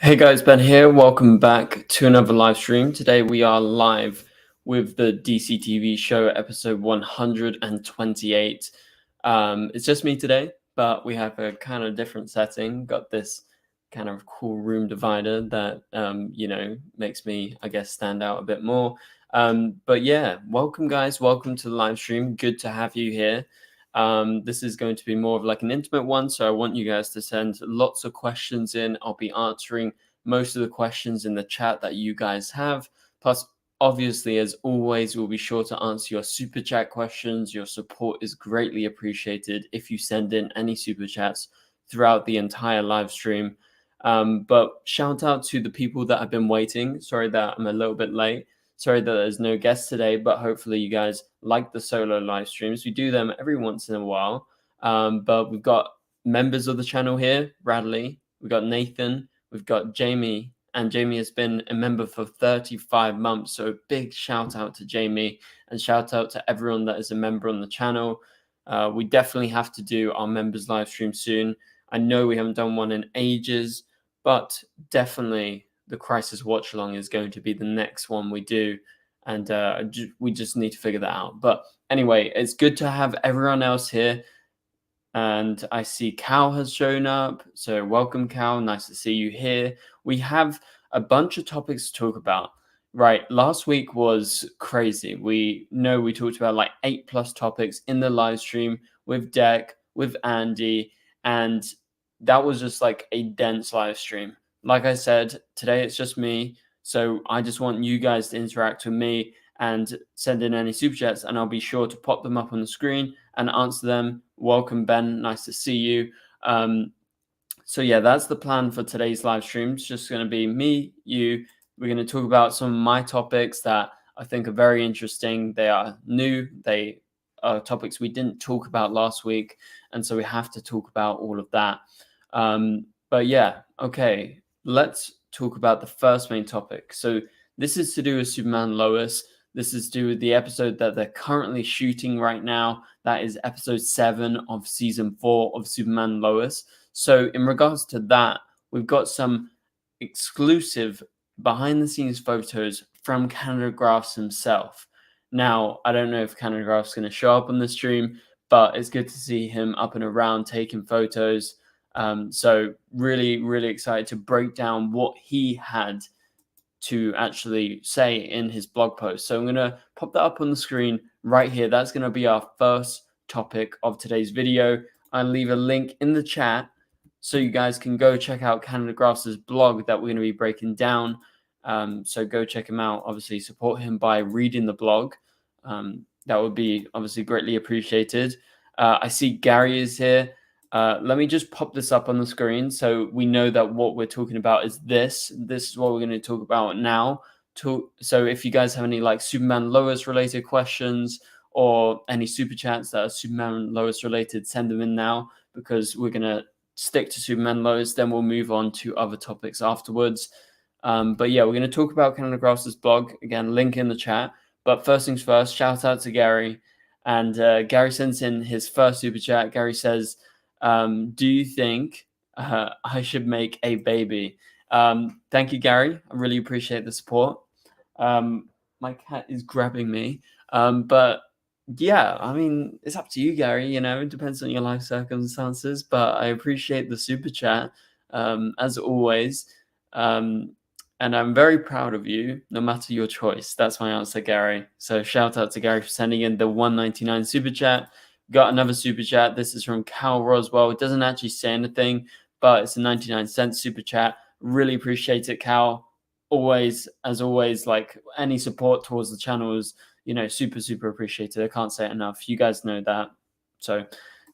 Hey guys, Ben here. Welcome back to another live stream. Today we are live with the DCTV show episode 128. It's just me today, but we have a kind of different setting. Got this kind of cool room divider that makes me, I guess, stand out a bit more. But yeah, welcome guys. Welcome to the live stream. Good to have you here. This is going to be more of like an intimate one, so I want you guys to send lots of questions in. I'll be answering most of the questions in the chat that you guys have. Plus, obviously, as always, we'll be sure to answer your super chat questions. Your support is greatly appreciated if you send in any super chats throughout the entire live stream. But shout out to the people that have been waiting. Sorry that I'm a little bit late. Sorry that there's no guests today, but hopefully you guys like the solo live streams. We do them every once in a while. But we've got members of the channel here, Bradley, we've got Nathan, we've got Jamie, and Jamie has been a member for 35 months. So big shout out to Jamie and shout out to everyone that is a member on the channel. We definitely have to do our members live stream soon. I know we haven't done one in ages, but definitely the Crisis Watch Along is going to be the next one we do. And we just need to figure that out. But anyway, it's good to have everyone else here. And I see Cal has shown up. So welcome, Cal. Nice to see you here. We have a bunch of topics to talk about. Right. Last week was crazy. We talked about like 8+ topics in the live stream with Deck, with Andy. And that was just like a dense live stream. Like I said, today it's just me. So I just want you guys to interact with me and send in any super chats, and I'll be sure to pop them up on the screen and answer them. Welcome, Ben. Nice to see you. So yeah, that's the plan for today's live stream. It's just going to be me, you. We're going to talk about some of my topics that I think are very interesting. They are new. They are topics we didn't talk about last week, and so we have to talk about all of that. But yeah, okay, let's talk about the first main topic. So this is to do with Superman Lois. This is to do with the episode that they're currently shooting right now. That is episode 7 of season 4 of Superman Lois. So in regards to that, we've got some exclusive behind the scenes photos from Canada Graphs himself. Now, I don't know if Canada Graph's going to show up on the stream, but it's good to see him up and around taking photos. So really, really excited to break down what he had to actually say in his blog post. So I'm going to pop that up on the screen right here. That's going to be our first topic of today's video. I'll leave a link in the chat so you guys can go check out Canada Graphs' blog that we're going to be breaking down. So go check him out. Obviously, support him by reading the blog. That would be obviously greatly appreciated. I see Gary is here. Let me just pop this up on the screen so we know that what we're talking about is this. This is what we're going to talk about now. So if you guys have any like Superman Lois related questions or any super chats that are Superman Lois related, send them in now, because we're going to stick to Superman Lois. Then we'll move on to other topics afterwards. But yeah, we're going to talk about Canada Graphs' blog. Again, link in the chat. But first things first, shout out to Gary. And Gary sends in his first super chat. Gary says, do you think I should make a baby? Thank you, Gary. I really appreciate the support. My cat is grabbing me. But yeah, I mean, it's up to you, Gary. You know, it depends on your life circumstances. But I appreciate the super chat, as always. And I'm very proud of you, no matter your choice. That's my answer, Gary. So shout out to Gary for sending in the 199 super chat. Got another super chat. This is from Cal Roswell. It doesn't actually say anything, but it's a 99-cent super chat. Really appreciate it, Cal. Always, as always, like any support towards the channel is, you know, super, super appreciated. I can't say it enough. You guys know that. So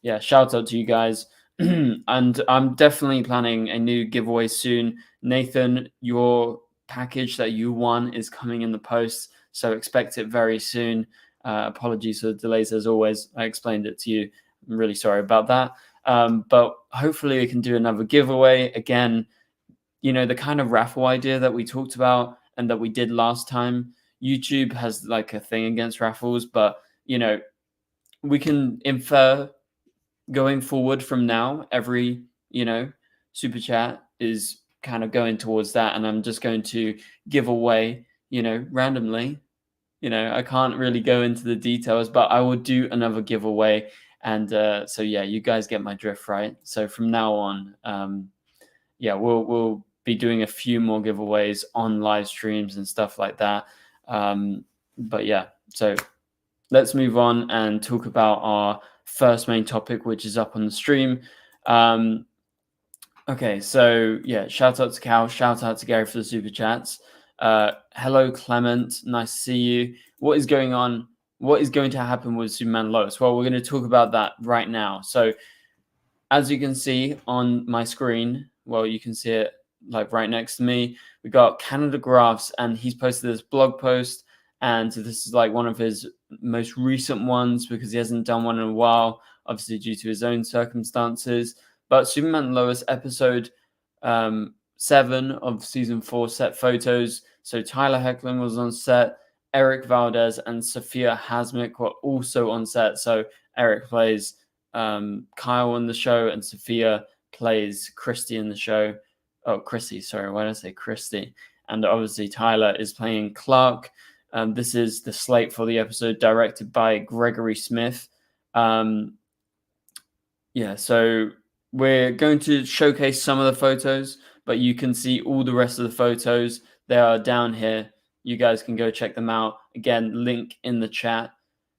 yeah, shout out to you guys. And I'm definitely planning a new giveaway soon. Nathan, your package that you won is coming in the post, so expect it very soon. Apologies for the delays as always. I explained it to you. I'm really sorry about that. But hopefully we can do another giveaway. Again, you know, the kind of raffle idea that we talked about and that we did last time, YouTube has like a thing against raffles, but, you know, we can infer going forward from now, every, you know, super chat is kind of going towards that, and I'm just going to give away, randomly. I can't really go into the details, but I will do another giveaway. And so yeah, you guys get my drift, right? So from now on, yeah, we'll be doing a few more giveaways on live streams and stuff like that. But yeah, so let's move on and talk about our first main topic, which is up on the stream. Okay, so yeah, shout out to Cal, shout out to Gary for the super chats. Hello, Clement, nice to see you. What is going on? What is going to happen with Superman Lois? Well, we're going to talk about that right now. So, as you can see on my screen, well, you can see it like right next to me. We got Canada Graphs, and he's posted this blog post, and this is like one of his most recent ones because he hasn't done one in a while, obviously due to his own circumstances. But Superman Lois episode 7 of season 4 set photos. So Tyler Hoechlin was on set, Eric Valdez and Sophia Hasmick were also on set. So Eric plays Kyle in the show, and Sophia plays Christy in the show. Oh, Chrissy, sorry, why did I say Christy? And obviously Tyler is playing Clark. This is the slate for the episode, directed by Gregory Smith. Yeah, so we're going to showcase some of the photos, but you can see all the rest of the photos. They are down here. You guys can go check them out. Again, link in the chat.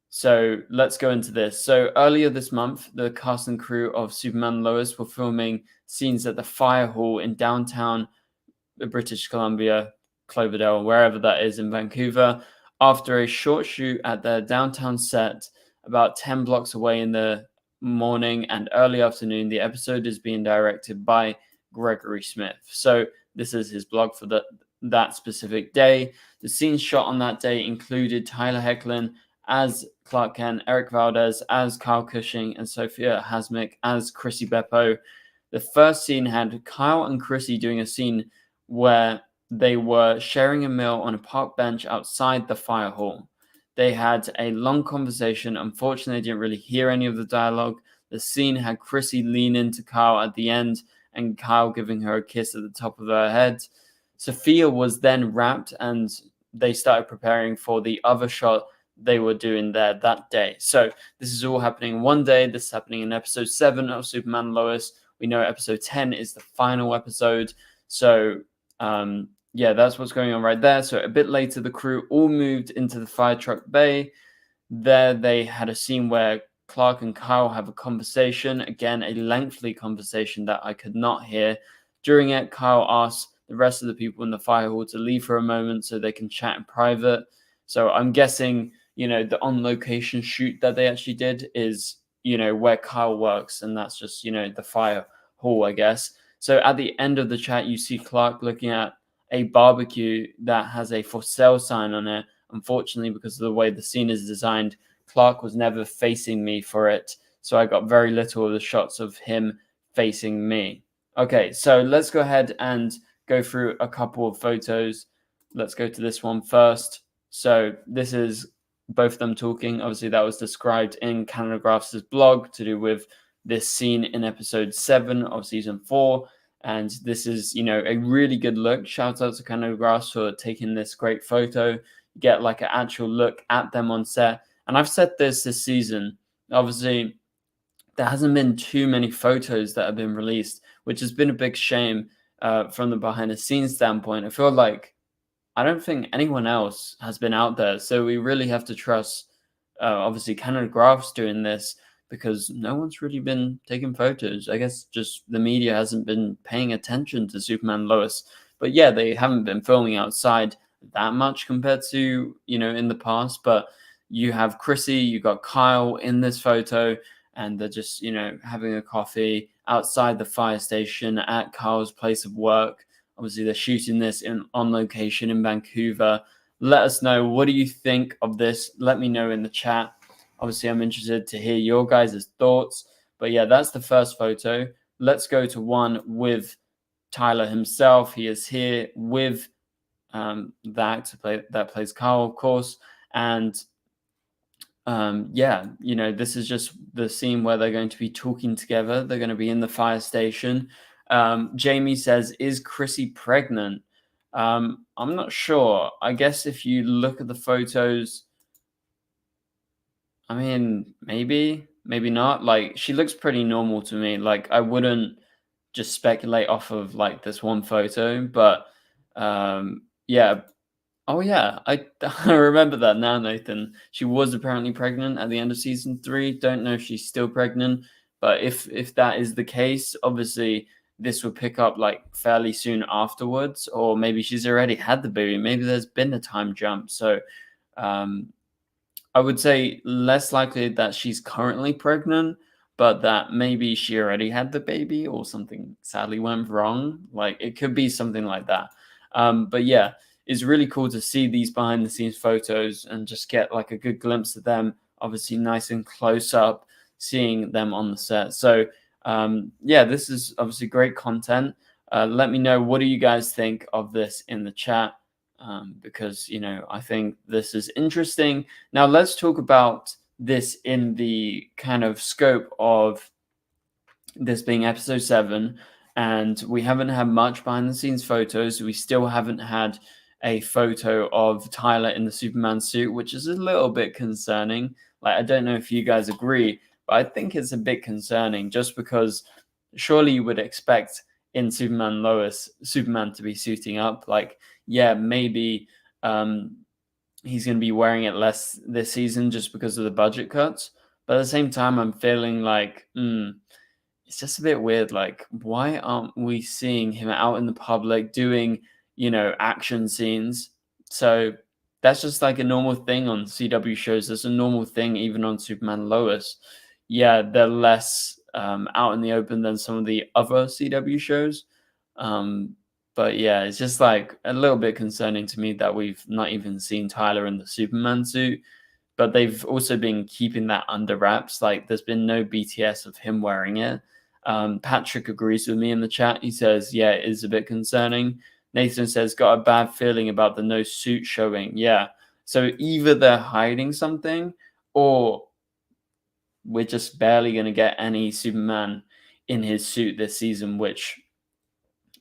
So let's go into this. So earlier this month, the cast and crew of Superman Lois were filming scenes at the fire hall in downtown British Columbia, Cloverdale, wherever that is in Vancouver. After a short shoot at their downtown set, about 10 blocks away in the morning and early afternoon, the episode is being directed by Gregory Smith. So this is his blog for that specific day. The scenes shot on that day included Tyler Hoechlin as Clark Kent, Eric Valdez as Kyle Cushing, and Sophia Hasmick as Chrissy Beppo. The first scene had Kyle and Chrissy doing a scene where they were sharing a meal on a park bench outside the fire hall. They had a long conversation. Unfortunately, I didn't really hear any of the dialogue. The scene had Chrissy lean into Kyle at the end and Kyle giving her a kiss at the top of her head. Sophia was then wrapped, and they started preparing for the other shot they were doing there that day. So this is all happening in one day. This is happening in episode 7 of Superman Lois. We know episode 10 is the final episode. So yeah, that's what's going on right there. So a bit later, the crew all moved into the fire truck bay. There they had a scene where Clark and Kyle have a conversation. Again, a lengthy conversation that I could not hear. During it, Kyle asks the rest of the people in the fire hall to leave for a moment so they can chat in private. So I'm guessing, the on-location shoot that they actually did is, where Kyle works, and that's just, the fire hall, I guess. So at the end of the chat, you see Clark looking at a barbecue that has a for sale sign on it. Unfortunately, because of the way the scene is designed, Clark was never facing me for it. So I got very little of the shots of him facing me. Okay, so let's go ahead and go through a couple of photos. Let's go to this one first. So this is both of them talking. Obviously, that was described in Canada Graphs' blog to do with this scene in episode 7 of season 4. And this is, a really good look. Shout out to Canada Graphs for taking this great photo. You get like an actual look at them on set. And I've said this season. Obviously, there hasn't been too many photos that have been released, which has been a big shame from the behind the scenes standpoint. I feel like I don't think anyone else has been out there. So we really have to trust, obviously, Canada Graphs doing this, because no one's really been taking photos. I guess just the media hasn't been paying attention to Superman Lois. But yeah, they haven't been filming outside that much compared to, in the past. But you have Chrissy, you got Kyle in this photo, and they're just, having a coffee outside the fire station at Kyle's place of work. Obviously, they're shooting this on location in Vancouver. Let us know, what do you think of this? Let me know in the chat. Obviously, I'm interested to hear your guys' thoughts. But yeah, that's the first photo. Let's go to one with Tyler himself. He is here with that plays Kyle, of course. And yeah, this is just the scene where they're going to be talking together. They're going to be in the fire station. Jamie says, is Chrissy pregnant? I'm not sure. I guess if you look at the photos, I mean, maybe, maybe not. Like, she looks pretty normal to me. Like, I wouldn't just speculate off of like this one photo, but yeah. Oh yeah, I I remember that now, Nathan. She was apparently pregnant at the end of season 3. Don't know if she's still pregnant, but if that is the case, obviously this would pick up like fairly soon afterwards, or maybe she's already had the baby. Maybe there's been a time jump. So um, I would say less likely that she's currently pregnant, but that maybe she already had the baby or something sadly went wrong. Like it could be something like that. But yeah, it's really cool to see these behind the scenes photos and just get like a good glimpse of them. Obviously, nice and close up, seeing them on the set. So yeah, this is obviously great content. Let me know, what do you guys think of this in the chat? Because I think this is interesting. Now let's talk about this in the kind of scope of this being episode 7, and we haven't had much behind the scenes photos. We still haven't had a photo of Tyler in the Superman suit, which is a little bit concerning. Like, I don't know if you guys agree, but I think it's a bit concerning just because surely you would expect in Superman to be suiting up. Like, yeah, maybe he's going to be wearing it less this season just because of the budget cuts. But at the same time, I'm feeling like, it's just a bit weird. Like, why aren't we seeing him out in the public doing, action scenes? So that's just like a normal thing on CW shows. That's a normal thing even on Superman Lois. Yeah, they're less out in the open than some of the other CW shows. But yeah, it's just like a little bit concerning to me that we've not even seen Tyler in the Superman suit. But they've also been keeping that under wraps. Like, there's been no BTS of him wearing it. Patrick agrees with me in the chat. He says, yeah, it is a bit concerning. Nathan says, got a bad feeling about the no suit showing. Yeah. So either they're hiding something, or we're just barely going to get any Superman in his suit this season, which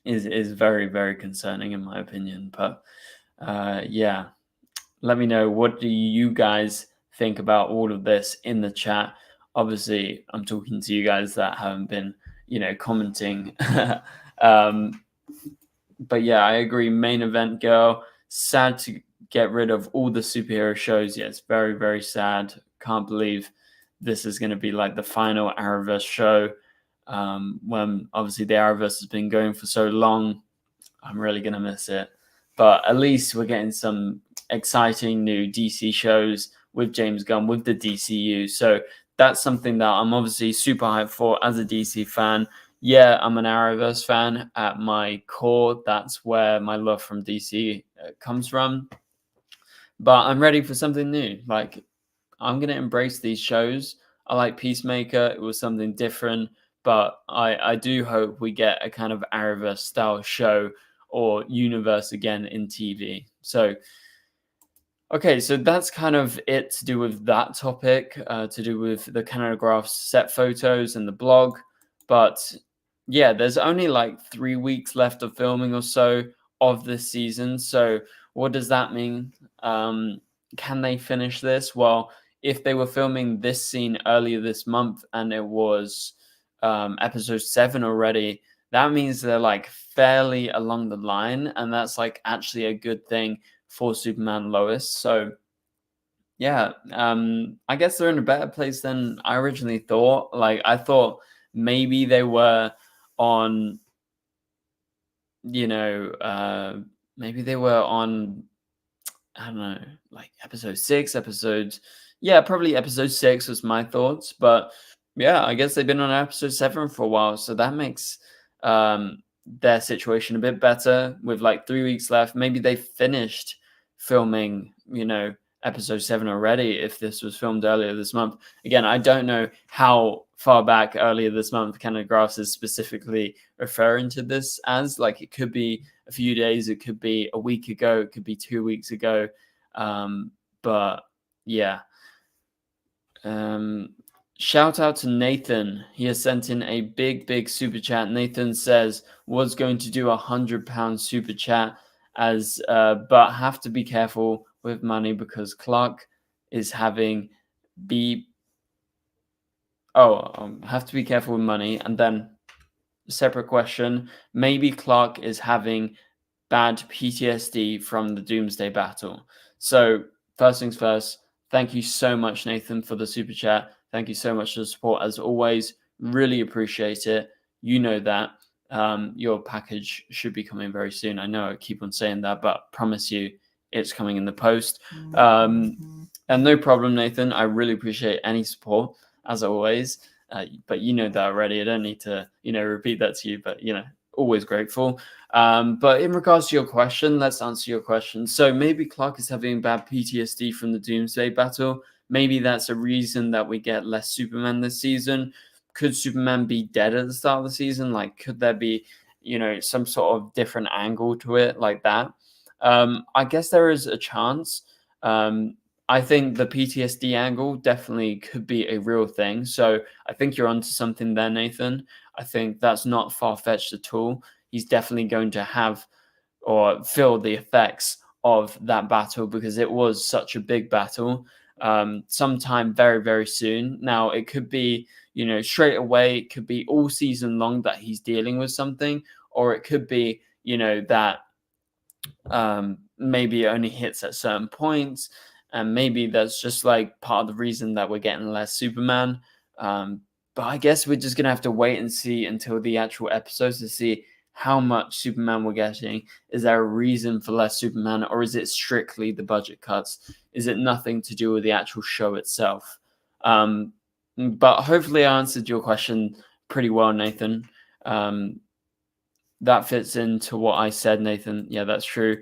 is very, very concerning in my opinion. But yeah, let me know, what do you guys think about all of this in the chat? Obviously, I'm talking to you guys that haven't been, commenting. But yeah, I agree. Main event girl. Sad to get rid of all the superhero shows. Yeah, it's very, very sad. Can't believe this is going to be like the final Arrowverse show. When obviously the Arrowverse has been going for so long. I'm really going to miss it. But at least we're getting some exciting new DC shows with James Gunn, with the DCEU. So that's something that I'm obviously super hyped for as a DC fan. Yeah, I'm an Arrowverse fan at my core. That's where my love from DC comes from. But I'm ready for something new. Like, I'm going to embrace these shows. I like Peacemaker. It was something different. But I do hope we get a kind of Arrowverse style show or universe again in TV. So, okay, so that's kind of it to do with that topic, to do with the Canada Graphs set photos and the blog. But yeah, there's only like 3 weeks left of filming or so of this season. So what does that mean? Can they finish this? Well, if they were filming this scene earlier this month and it was episode 7 already, that means they're like fairly along the line, and that's like actually a good thing for Superman Lois. So yeah, I guess they're in a better place than I originally thought. Like, I thought maybe they were on, maybe they were on, I don't know, like episode 6, probably episode 6 was my thoughts. But yeah, I guess they've been on episode 7 for a while. So that makes their situation a bit better with like 3 weeks left. Maybe they finished filming, episode 7 already if this was filmed earlier this month. Again, I don't know how far back earlier this month Canada Graphs is specifically referring to this as. Like, it could be a few days, it could be a week ago, it could be 2 weeks ago. But yeah. Shout out to Nathan. He has sent in a big super chat. Nathan says was going to do £100 super chat but have to be careful with money because Clark is having have to be careful with money. And then separate question, maybe Clark is having bad PTSD from the Doomsday Battle. So first things first, thank you so much, Nathan, for the super chat. Thank you so much for the support as always. Really appreciate it. You know that. Your package should be coming very soon. I know I keep on saying that, but promise you it's coming in the post. And no problem, Nathan. I really appreciate any support as always. But you know that already. I don't need to, repeat that to you, but, always grateful. But in regards to your question, let's answer your question. So maybe Clark is having bad PTSD from the Doomsday Battle. Maybe that's a reason that we get less Superman this season. Could Superman be dead at the start of the season? Like, could there be, some sort of different angle to it like that? I guess there is a chance. I think the PTSD angle definitely could be a real thing. So I think you're onto something there, Nathan. I think that's not far-fetched at all. He's definitely going to have or feel the effects of that battle because it was such a big battle sometime very soon. Now, it could be, straight away, it could be all season long that he's dealing with something, or it could be, that maybe it only hits at certain points. And maybe that's just like part of the reason that we're getting less Superman. But I guess we're just going to have to wait and see until the actual episodes to see how much Superman we're getting. Is there a reason for less Superman, or is it strictly the budget cuts? Is it nothing to do with the actual show itself? But hopefully I answered your question pretty well, Nathan. That fits into what I said, Nathan. Yeah, that's true.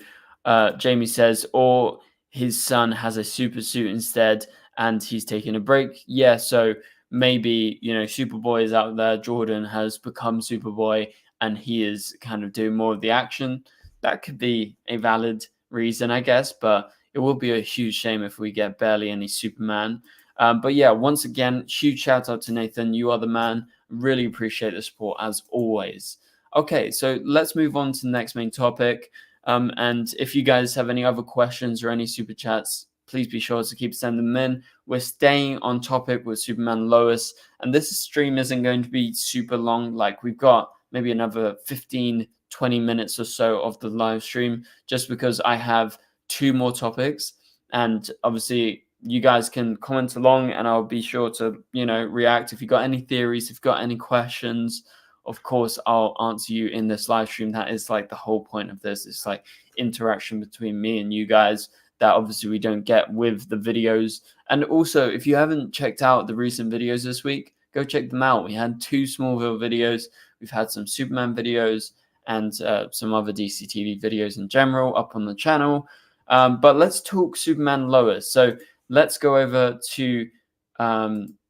Jamie says, or his son has a super suit instead and he's taking a break. Yeah, so maybe, Superboy is out there. Jordan has become Superboy and he is kind of doing more of the action. That could be a valid reason, I guess, but it will be a huge shame if we get barely any Superman. But yeah, once again, huge shout out to Nathan. You are the man. Really appreciate the support as always. Okay, so let's move on to the next main topic. And if you guys have any other questions or any super chats, please be sure to keep sending them in. We're staying on topic with Superman Lois, and this stream isn't going to be super long. Like, we've got maybe another 15, 20 minutes or so of the live stream, just because I have 2 more topics. And obviously, you guys can comment along, and I'll be sure to, react. If you've got any theories, if you've got any questions, of course, I'll answer you in this live stream. That is like the whole point of this. It's like interaction between me and you guys that obviously we don't get with the videos. And also, if you haven't checked out the recent videos this week, go check them out. We had 2 Smallville videos. We've had some Superman videos and some other DCTV videos in general up on the channel. But let's talk Superman Lois. So let's go over to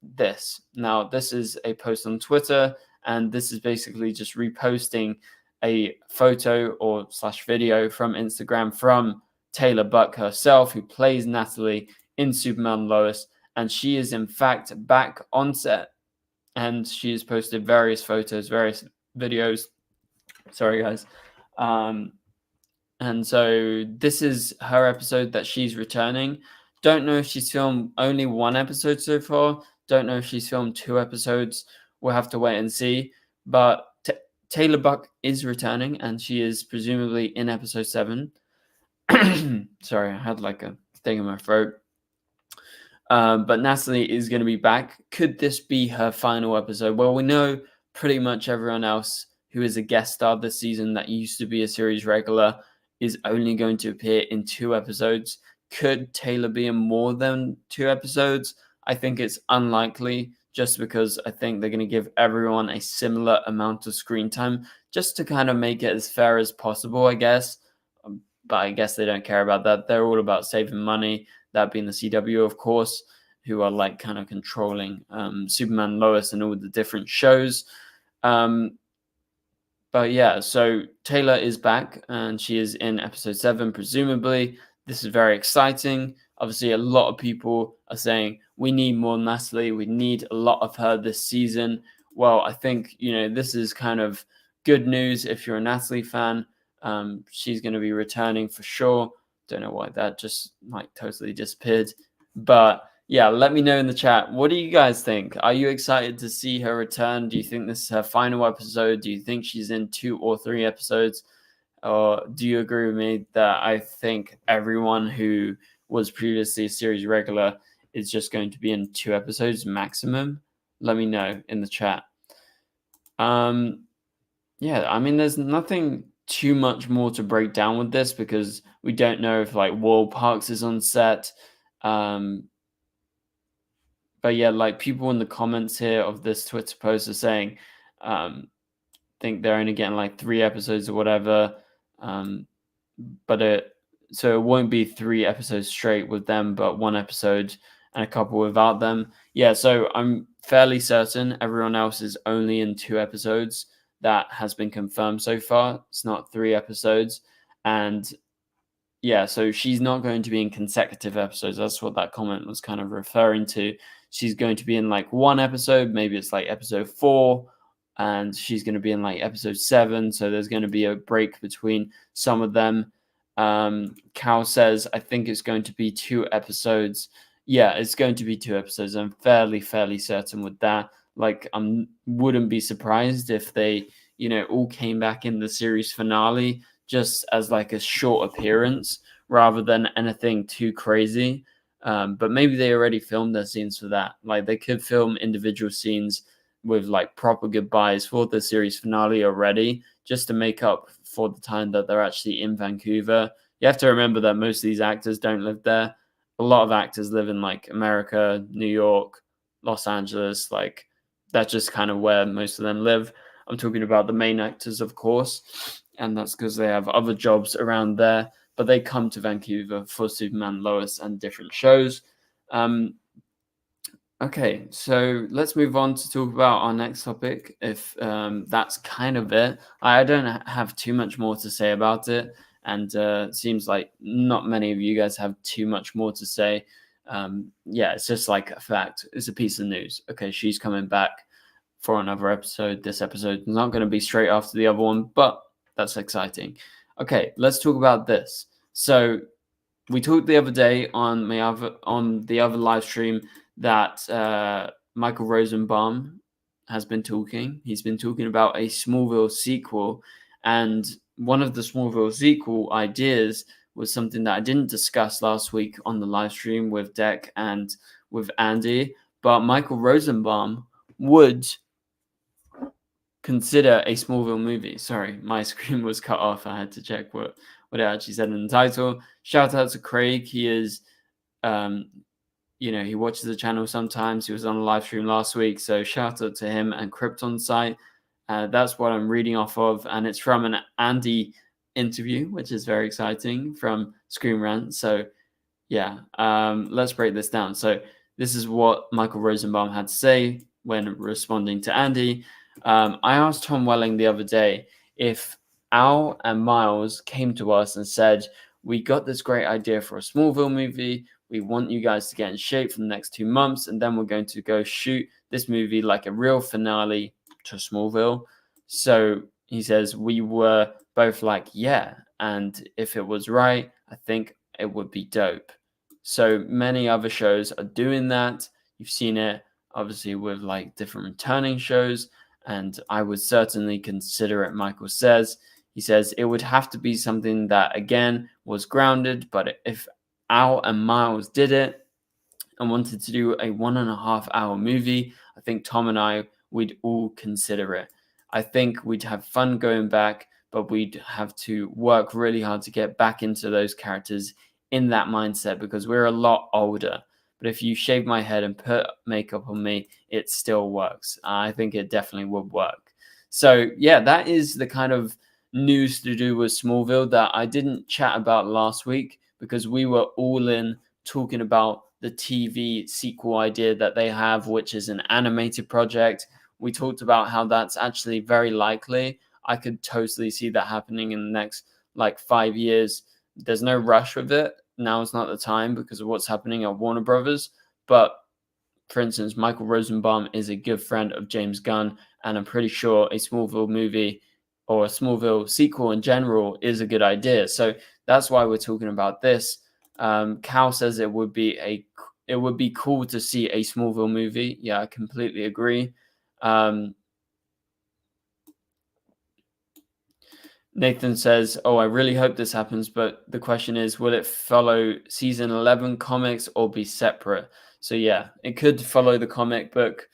this. Now, this is a post on Twitter. And this is basically just reposting a photo or / video from Instagram from Taylor Buck herself, who plays Natalie in Superman Lois. And she is, in fact, back on set. And she has posted various photos, various videos. Sorry, guys. And so this is her episode that she's returning. Don't know if she's filmed only 1 episode so far. Don't know if she's filmed 2 episodes. We'll have to wait and see. But Taylor Buck is returning, and she is presumably in episode 7. Sorry, I had like a thing in my throat. But Natalie is going to be back. Could this be her final episode? Well, we know pretty much everyone else who is a guest star this season that used to be a series regular is only going to appear in 2 episodes. Could Taylor be in more than 2 episodes? I think it's unlikely, just because I think they're going to give everyone a similar amount of screen time just to kind of make it as fair as possible, I guess. But I guess they don't care about that. They're all about saving money, that being the CW, of course, who are like kind of controlling Superman Lois and all the different shows. But yeah, so Taylor is back and she is in episode 7, presumably. This is very exciting. Obviously, a lot of people are saying, we need more Natalie. We need a lot of her this season. Well, I think, this is kind of good news if you're a Natalie fan. She's going to be returning for sure. Don't know why that just totally disappeared. But yeah, let me know in the chat. What do you guys think? Are you excited to see her return? Do you think this is her final episode? Do you think she's in 2 or 3 episodes? Or do you agree with me that I think everyone who was previously a series regular is just going to be in 2 episodes maximum? Let me know in the chat. Yeah, I mean, there's nothing too much more to break down with this because we don't know if Wall Parks is on set. But yeah, people in the comments here of this Twitter post are saying, think they're only getting 3 episodes or whatever. So it won't be 3 episodes straight with them, but 1 episode and a couple without them. Yeah, so I'm fairly certain everyone else is only in 2 episodes. That has been confirmed so far. It's not 3 episodes. And yeah, so she's not going to be in consecutive episodes. That's what that comment was kind of referring to. She's going to be in 1 episode. Maybe it's episode 4. And she's going to be in episode 7. So there's going to be a break between some of them. Cal says, I think it's going to be 2 episodes. Yeah, it's going to be 2 episodes. I'm fairly certain with that. I wouldn't be surprised if they, all came back in the series finale just as a short appearance rather than anything too crazy. But maybe they already filmed their scenes for that. They could film individual scenes with proper goodbyes for the series finale already, just to make up for the time that they're actually in Vancouver. You have to remember that most of these actors don't live there. A lot of actors live in America, New York, Los Angeles. That's just kind of where most of them live. I'm talking about the main actors, of course, and that's because they have other jobs around there, but they come to Vancouver for Superman, Lois, and different shows. Okay, so let's move on to talk about our next topic, if that's kind of it. I don't have too much more to say about it, and it seems like not many of you guys have too much more to say. Yeah, it's just a fact. It's a piece of news. Okay, she's coming back for another episode. This episode is not going to be straight after the other one, but that's exciting. Okay, let's talk about this. So we talked the other day on the other live stream that Michael Rosenbaum has been talking. He's been talking about a Smallville sequel, and one of the Smallville sequel ideas was something that I didn't discuss last week on the live stream with Dec and with Andy, but Michael Rosenbaum would consider a Smallville movie. Sorry, my screen was cut off. I had to check what it actually said in the title. Shout out to Craig. He is, he watches the channel sometimes. He was on a live stream last week. So shout out to him and Krypton Site. That's what I'm reading off of. And it's from an Andy interview, which is very exciting, from Screen Rant. So yeah, let's break this down. So this is what Michael Rosenbaum had to say when responding to Andy. I asked Tom Welling the other day if Al and Miles came to us and said, we got this great idea for a Smallville movie. We want you guys to get in shape for the next 2 months, and then we're going to go shoot this movie like a real finale to Smallville. So he says, we were both like, yeah, and if it was right, I think it would be dope. So many other shows are doing that. You've seen it, obviously, with different returning shows, and I would certainly consider it, Michael says. He says it would have to be something that, again, was grounded, but if Al and Miles did it and wanted to do a 1.5-hour movie, I think Tom and I would all consider it. I think we'd have fun going back, but we'd have to work really hard to get back into those characters in that mindset because we're a lot older. But if you shave my head and put makeup on me, it still works. I think it definitely would work. So yeah, that is the kind of news to do with Smallville that I didn't chat about last week because we were all in talking about the TV sequel idea that they have, which is an animated project. We talked about how that's actually very likely. I could totally see that happening in the next 5 years. There's no rush with it. Now is not the time because of what's happening at Warner Brothers. But for instance, Michael Rosenbaum is a good friend of James Gunn, and I'm pretty sure a Smallville movie or a Smallville sequel in general is a good idea. So that's why we're talking about this. Cal says it would be cool to see a Smallville movie. Yeah, I completely agree. Nathan says, "Oh, I really hope this happens, but the question is, will it follow season 11 comics or be separate?" So yeah, it could follow the comic book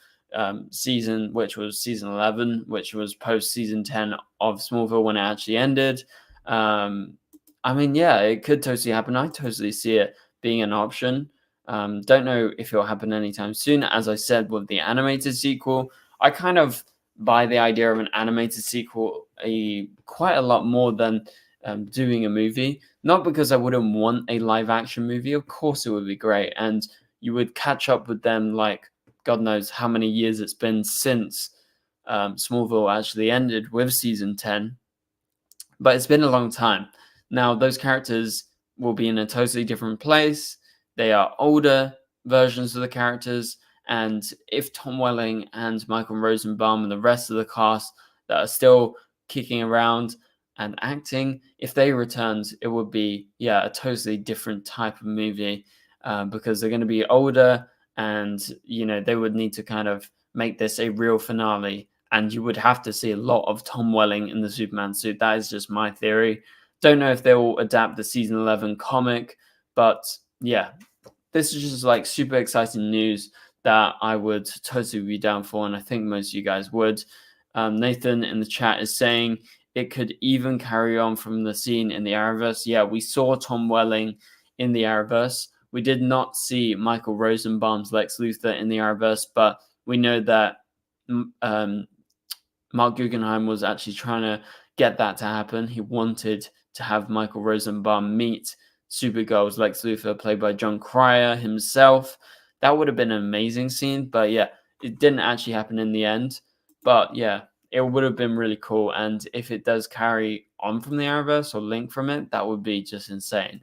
season, which was season 11, which was post season 10 of Smallville when it actually ended. I mean, yeah, it could totally happen. I totally see it being an option. Don't know if it'll happen anytime soon. As I said with the animated sequel, I kind of buy the idea of an animated sequel quite a lot more than doing a movie. Not because I wouldn't want a live action movie. Of course, it would be great, and you would catch up with them like God knows how many years it's been since Smallville actually ended with season 10. But it's been a long time. Now, those characters will be in a totally different place. They are older versions of the characters. And if Tom Welling and Michael Rosenbaum and the rest of the cast that are still kicking around and acting, if they returned, it would be, yeah, a totally different type of movie because they're going to be older and, you know, they would need to kind of make this a real finale. And you would have to see a lot of Tom Welling in the Superman suit. That is just my theory. Don't know if they will adapt the season 11 comic, but yeah, this is just like super exciting news that I would totally be down for, and I think most of you guys would. Nathan in the chat is saying it could even carry on from the scene in the Arrowverse. Yeah, we saw Tom Welling in the Arrowverse. We did not see Michael Rosenbaum's Lex Luthor in the Arrowverse, but we know that Mark Guggenheim was actually trying to get that to happen. He wanted to have Michael Rosenbaum meet Supergirl's Lex Luthor, played by John Cryer himself. That would have been an amazing scene, but yeah, it didn't actually happen in the end. But yeah, it would have been really cool. And if it does carry on from the Arrowverse or link from it, that would be just insane.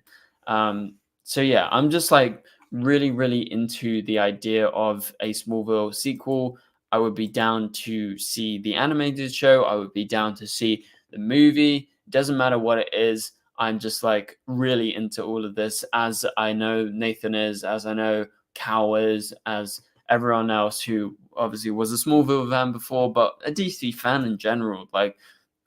So yeah, I'm just like really, really into the idea of a Smallville sequel. I would be down to see the animated show. I would be down to see the movie. It doesn't matter what it is. I'm just like really into all of this, as I know Nathan is, as I know Cal is, as everyone else who obviously was a Smallville fan before, but a DC fan in general. Like,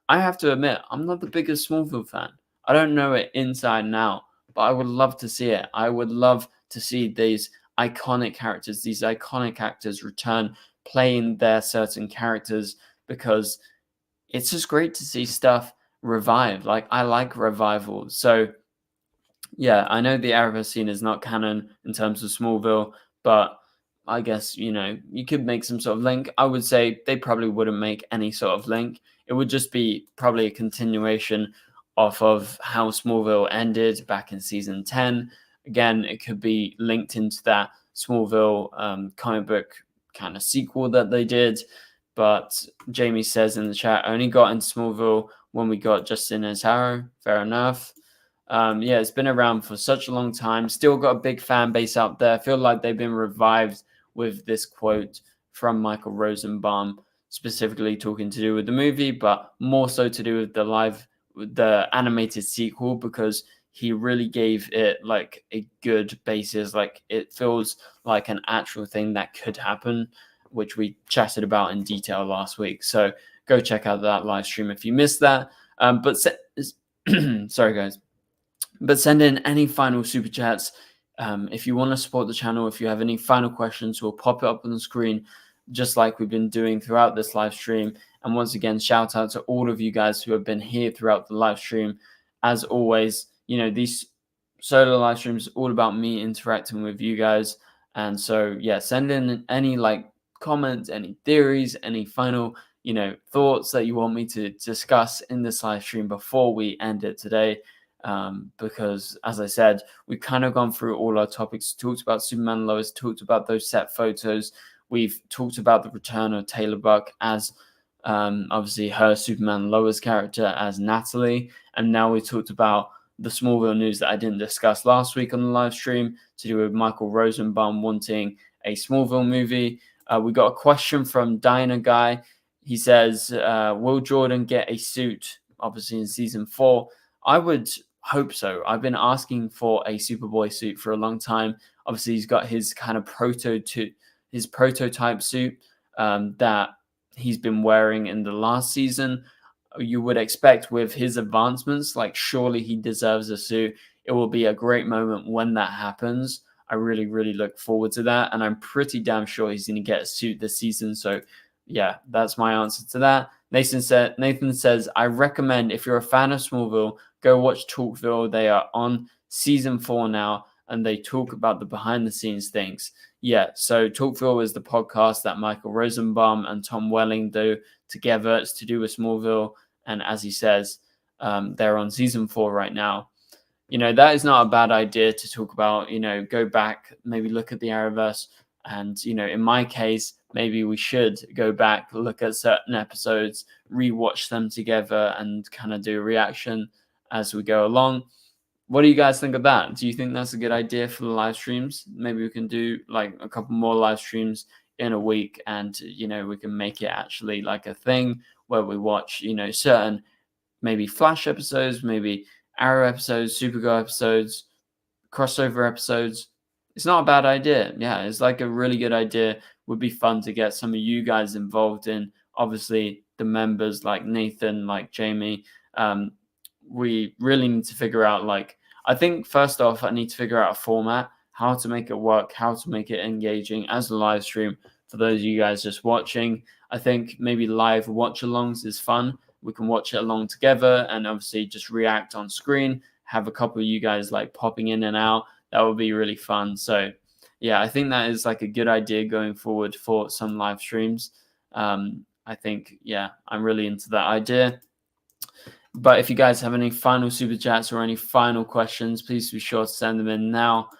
I have to admit, I'm not the biggest Smallville fan. I don't know it inside and out, but I would love to see it. I would love to see these iconic characters, these iconic actors return playing their certain characters, because it's just great to see stuff revive. Like, I like revivals. So yeah, I know the Arrowverse scene is not canon in terms of Smallville, but I guess, you know, you could make some sort of link. I would say they probably wouldn't make any sort of link. It would just be probably a continuation off of how Smallville ended back in season 10. Again, it could be linked into that Smallville comic book kind of sequel that they did. But Jamie says in the chat, only got into Smallville when we got Justin as Arrow. Fair enough. Yeah, it's been around for such a long time. Still got a big fan base out there. I feel like they've been revived with this quote from Michael Rosenbaum, specifically talking to do with the movie, but more so to do with the animated sequel, because he really gave it like a good basis. Like, it feels like an actual thing that could happen, which we chatted about in detail last week. So go check out that live stream if you missed that. Sorry guys. But send in any final super chats. If you want to support the channel, if you have any final questions, we'll pop it up on the screen, just like we've been doing throughout this live stream. And once again, shout out to all of you guys who have been here throughout the live stream. As always, you know, these solo live streams are all about me interacting with you guys. And so, yeah, send in any like comments, any theories, any final, you know, thoughts that you want me to discuss in this live stream before we end it today. Because as I said, we've kind of gone through all our topics, talked about Superman and Lois, talked about those set photos. We've talked about the return of Taylor Buck as obviously her Superman Lois character as Natalie. And now we talked about the Smallville news that I didn't discuss last week on the live stream, to do with Michael Rosenbaum wanting a Smallville movie. We got a question from Diner Guy. He says, will Jordan get a suit, obviously in season 4? I would hope so. I've been asking for a Superboy suit for a long time. Obviously, he's got his kind of prototype suit that he's been wearing in the last season. You would expect with his advancements, like surely he deserves a suit. It will be a great moment when that happens. I really, really look forward to that. And I'm pretty damn sure he's going to get a suit this season. So yeah, that's my answer to that. Nathan says, I recommend if you're a fan of Smallville, go watch Talkville. They are on season 4 now, and they talk about the behind the scenes things. Yeah, so Talkville is the podcast that Michael Rosenbaum and Tom Welling do together. It's to do with Smallville. And as he says, they're on season 4 right now. That is not a bad idea to talk about, go back, maybe look at the Arrowverse. And, in my case, maybe we should go back, look at certain episodes, rewatch them together and kind of do a reaction as we go along. What do you guys think of that? Do you think that's a good idea for the live streams? Maybe we can do like a couple more live streams in a week and, we can make it actually like a thing where we watch, certain maybe Flash episodes, maybe Arrow episodes, Supergirl episodes, crossover episodes. It's not a bad idea. Yeah, it's like a really good idea. Would be fun to get some of you guys involved in. Obviously, the members like Nathan, like Jamie. We really need to figure out, I think first off, I need to figure out a format, how to make it work, how to make it engaging as a live stream for those of you guys just watching. I think maybe live watch-alongs is fun. We can watch it along together and obviously just react on screen, have a couple of you guys like popping in and out. That would be really fun. So yeah, I think that is like a good idea going forward for some live streams. I think, yeah, I'm really into that idea. But if you guys have any final super chats or any final questions, please be sure to send them in now.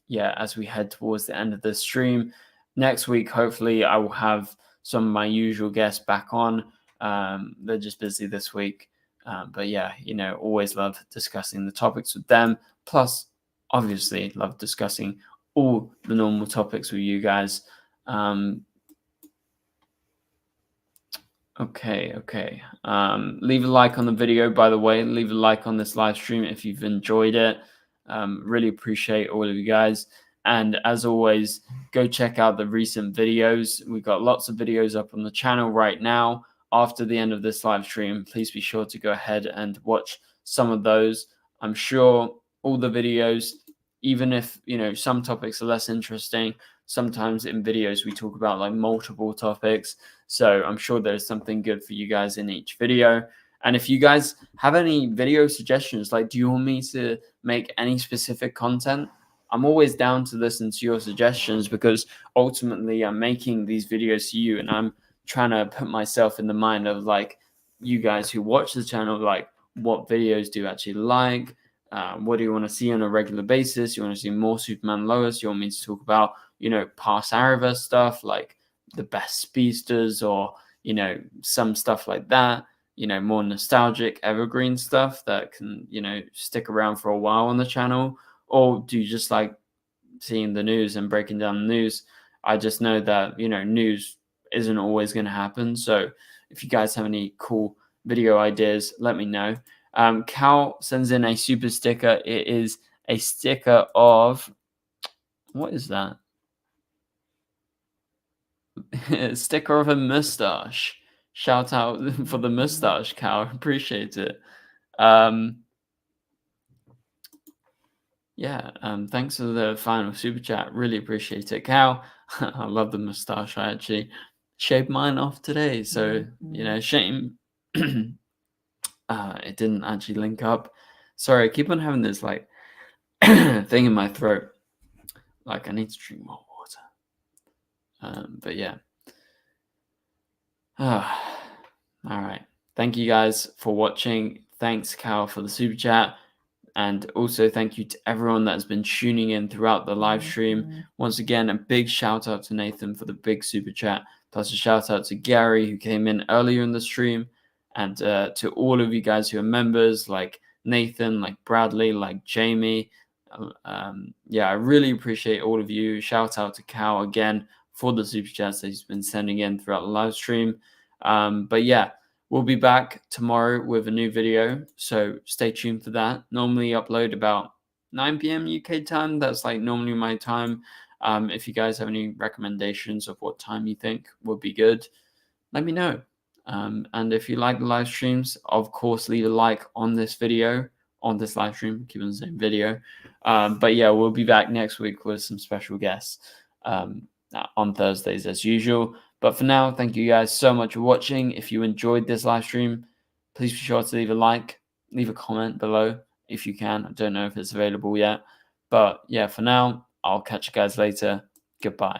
Yeah, as we head towards the end of the stream. Next week, hopefully, I will have some of my usual guests back on. They're just busy this week. But yeah, always love discussing the topics with them. Plus, obviously, love discussing all the normal topics with you guys. Okay. Leave a like on the video, by the way. Leave a like on this live stream if you've enjoyed it. Really appreciate all of you guys. And as always, go check out the recent videos. We've got lots of videos up on the channel right now. After the end of this live stream, please be sure to go ahead and watch some of those. I'm sure all the videos, even if, some topics are less interesting, sometimes in videos we talk about like multiple topics. So I'm sure there's something good for you guys in each video. And if you guys have any video suggestions, like do you want me to make any specific content? I'm always down to listen to your suggestions because ultimately I'm making these videos for you and I'm trying to put myself in the mind of like you guys who watch the channel, like what videos do you actually like? What do you want to see on a regular basis? You want to see more Superman Lois? You want me to talk about, past Arrowverse stuff like the best speedsters or, some stuff like that, more nostalgic evergreen stuff that can, stick around for a while on the channel? Or do you just like seeing the news and breaking down the news? I just know that, news isn't always going to happen. So if you guys have any cool video ideas, let me know. Cal sends in a super sticker. It is a sticker of, what is that? A sticker of a mustache. Shout out for the mustache, Cal. Appreciate it. Yeah, thanks for the final super chat. Really appreciate it, Cal. I love the mustache. I actually shaved mine off today, so shame it didn't actually link up. Sorry, I keep on having this like thing in my throat. Like I need to drink more water. But yeah. All right. Thank you guys for watching. Thanks, Cal, for the super chat. And also thank you to everyone that has been tuning in throughout the live stream. Once again, a big shout out to Nathan for the big super chat. Plus a shout out to Gary who came in earlier in the stream. And to all of you guys who are members like Nathan, like Bradley, like Jamie, Yeah, I really appreciate all of you. Shout out to Cal again for the super chats that he's been sending in throughout the live stream. But yeah, we'll be back tomorrow with a new video, so stay tuned for that. Normally upload about 9 p.m. UK time. That's like normally my time. If you guys have any recommendations of what time you think would be good, let me know. And if you like the live streams, of course, leave a like on this video, on this live stream, keep it the same video. But yeah, we'll be back next week with some special guests on Thursdays as usual. But for now, thank you guys so much for watching. If you enjoyed this live stream, please be sure to leave a like, leave a comment below if you can. I don't know if it's available yet. But yeah, for now, I'll catch you guys later. Goodbye.